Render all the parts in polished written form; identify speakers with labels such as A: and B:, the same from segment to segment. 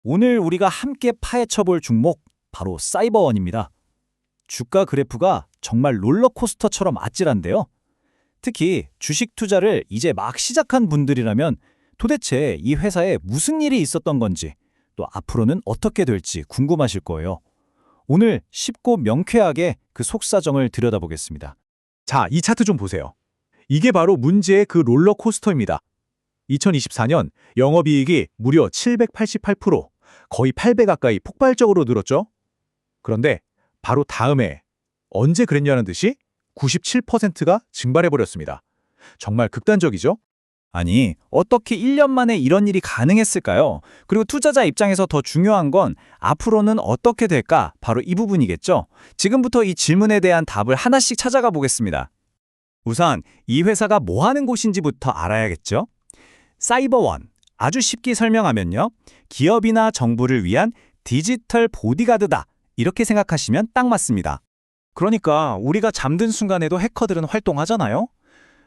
A: 오늘 우리가 함께 파헤쳐볼 종목 바로 사이버원입니다. 주가 그래프가 정말 롤러코스터처럼 아찔한데요. 특히 주식 투자를 이제 막 시작한 분들이라면 도대체 이 회사에 무슨 일이 있었던 건지 또 앞으로는 어떻게 될지 궁금하실 거예요. 오늘 쉽고 명쾌하게 그 속사정을 들여다보겠습니다.
B: 자, 이 차트 좀 보세요. 이게 바로 문제의 그 롤러코스터입니다. 2024년 영업이익이 무려 788%, 거의 8배 가까이 폭발적으로 늘었죠? 그런데 바로 다음 해, 언제 그랬냐는 듯이 97%가 증발해버렸습니다. 정말 극단적이죠?
A: 아니, 어떻게 1년 만에 이런 일이 가능했을까요? 그리고 투자자 입장에서 더 중요한 건 앞으로는 어떻게 될까? 바로 이 부분이겠죠? 지금부터 이 질문에 대한 답을 하나씩 찾아가 보겠습니다. 우선 이 회사가 뭐 하는 곳인지부터 알아야겠죠? 사이버원, 아주 쉽게 설명하면요. 기업이나 정부를 위한 디지털 보디가드다. 이렇게 생각하시면 딱 맞습니다. 그러니까 우리가 잠든 순간에도 해커들은 활동하잖아요?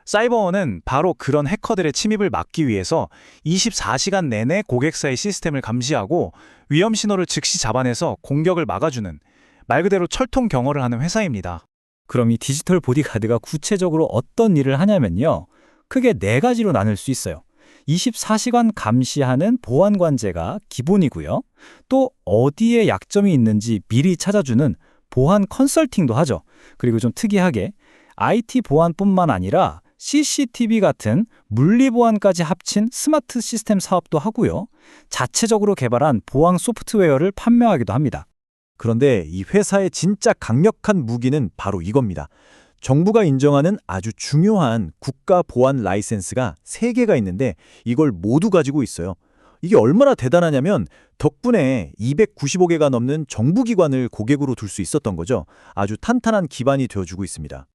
A: 사이버원은 바로 그런 해커들의 침입을 막기 위해서 24시간 내내 고객사의 시스템을 감시하고 위험 신호를 즉시 잡아내서 공격을 막아주는 말 그대로 철통 경호를 하는 회사입니다. 그럼 이 디지털 보디가드가 구체적으로 어떤 일을 하냐면요. 크게 네 가지로 나눌 수 있어요. 24시간 감시하는 보안 관제가 기본이고요. 또 어디에 약점이 있는지 미리 찾아주는 보안 컨설팅도 하죠. 그리고 좀 특이하게 IT 보안뿐만 아니라 CCTV 같은 물리 보안까지 합친 스마트 시스템 사업도 하고요. 자체적으로 개발한 보안 소프트웨어를 판매하기도 합니다.
B: 그런데 이 회사의 진짜 강력한 무기는 바로 이겁니다. 정부가 인정하는 아주 중요한 국가 보안 라이센스가 3개가 있는데 이걸 모두 가지고 있어요. 이게 얼마나 대단하냐면 덕분에 295개가 넘는 정부기관을 고객으로 둘 수 있었던 거죠. 아주 탄탄한 기반이 되어주고 있습니다.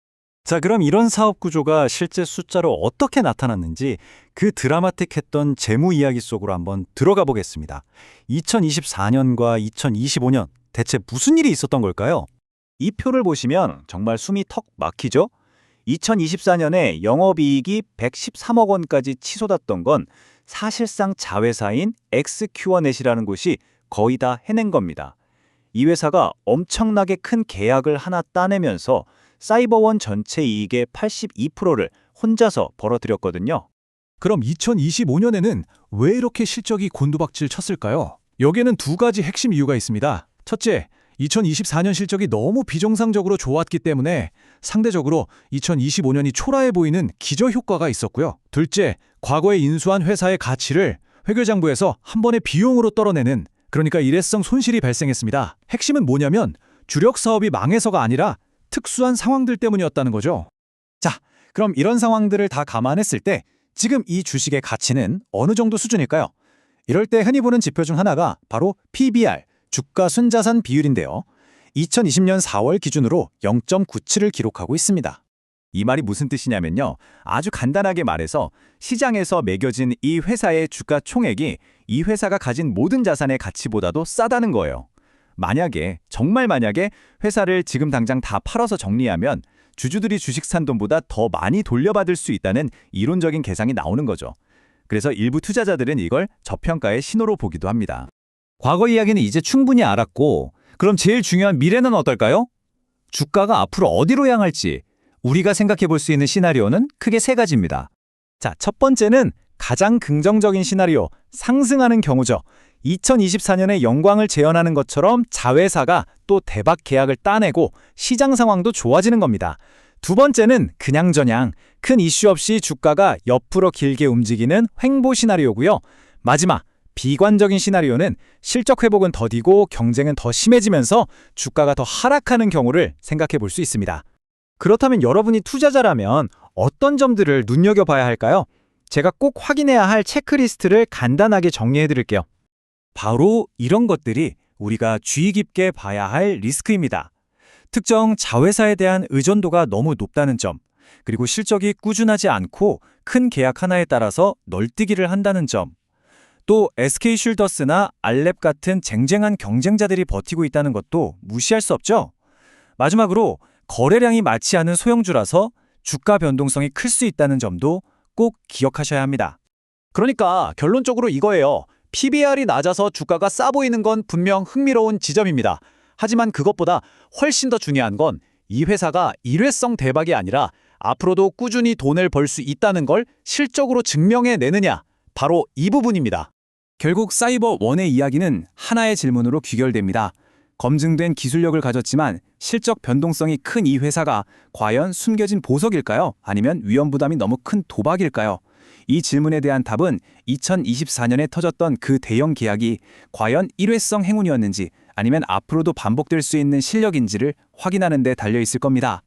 A: 자, 그럼 이런 사업 구조가 실제 숫자로 어떻게 나타났는지 그 드라마틱했던 재무 이야기 속으로 한번 들어가 보겠습니다. 2024년과 2025년 대체 무슨 일이 있었던 걸까요? 이 표를 보시면 정말 숨이 턱 막히죠? 2024년에 영업이익이 113억 원까지 치솟았던 건 사실상 자회사인 엑스큐어넷이라는 곳이 거의 다 해낸 겁니다. 이 회사가 엄청나게 큰 계약을 하나 따내면서 사이버원 전체 이익의 82%를 혼자서 벌어들였거든요.
B: 그럼 2025년에는 왜 이렇게 실적이 곤두박질 쳤을까요? 여기에는 두 가지 핵심 이유가 있습니다. 첫째, 2024년 실적이 너무 비정상적으로 좋았기 때문에 상대적으로 2025년이 초라해 보이는 기저효과가 있었고요. 둘째, 과거에 인수한 회사의 가치를 회계장부에서 한 번에 비용으로 떨어내는, 그러니까 일회성 손실이 발생했습니다. 핵심은 뭐냐면 주력 사업이 망해서가 아니라 특수한 상황들 때문이었다는 거죠.
A: 자, 그럼 이런 상황들을 다 감안했을 때 지금 이 주식의 가치는 어느 정도 수준일까요? 이럴 때 흔히 보는 지표 중 하나가 바로 PBR, 주가 순자산 비율인데요. 2020년 4월 기준으로 0.97을 기록하고 있습니다. 이 말이 무슨 뜻이냐면요. 아주 간단하게 말해서 시장에서 매겨진 이 회사의 주가 총액이 이 회사가 가진 모든 자산의 가치보다도 싸다는 거예요. 만약에, 정말 만약에 회사를 지금 당장 다 팔아서 정리하면 주주들이 주식 산 돈보다 더 많이 돌려받을 수 있다는 이론적인 계산이 나오는 거죠. 그래서 일부 투자자들은 이걸 저평가의 신호로 보기도 합니다. 과거 이야기는 이제 충분히 알았고, 그럼 제일 중요한 미래는 어떨까요? 주가가 앞으로 어디로 향할지 우리가 생각해 볼 수 있는 시나리오는 크게 세 가지입니다. 자, 첫 번째는 가장 긍정적인 시나리오, 상승하는 경우죠. 2024년의 영광을 재현하는 것처럼 자회사가 또 대박 계약을 따내고 시장 상황도 좋아지는 겁니다. 두 번째는 그냥저냥 큰 이슈 없이 주가가 옆으로 길게 움직이는 횡보 시나리오고요. 마지막, 비관적인 시나리오는 실적 회복은 더디고 경쟁은 더 심해지면서 주가가 더 하락하는 경우를 생각해 볼 수 있습니다. 그렇다면 여러분이 투자자라면 어떤 점들을 눈여겨봐야 할까요? 제가 꼭 확인해야 할 체크리스트를 간단하게 정리해 드릴게요. 바로 이런 것들이 우리가 주의 깊게 봐야 할 리스크입니다. 특정 자회사에 대한 의존도가 너무 높다는 점, 그리고 실적이 꾸준하지 않고 큰 계약 하나에 따라서 널뛰기를 한다는 점, 또 SK슐더스나 알랩 같은 쟁쟁한 경쟁자들이 버티고 있다는 것도 무시할 수 없죠. 마지막으로 거래량이 많지 않은 소형주라서 주가 변동성이 클 수 있다는 점도 꼭 기억하셔야 합니다. 그러니까 결론적으로 이거예요. PBR이 낮아서 주가가 싸 보이는 건 분명 흥미로운 지점입니다. 하지만 그것보다 훨씬 더 중요한 건 이 회사가 일회성 대박이 아니라 앞으로도 꾸준히 돈을 벌 수 있다는 걸 실적으로 증명해내느냐, 바로 이 부분입니다.
C: 결국 사이버1의 이야기는 하나의 질문으로 귀결됩니다. 검증된 기술력을 가졌지만 실적 변동성이 큰 이 회사가 과연 숨겨진 보석일까요? 아니면 위험 부담이 너무 큰 도박일까요? 이 질문에 대한 답은 2024년에 터졌던 그 대형 계약이 과연 일회성 행운이었는지 아니면 앞으로도 반복될 수 있는 실력인지를 확인하는 데 달려 있을 겁니다.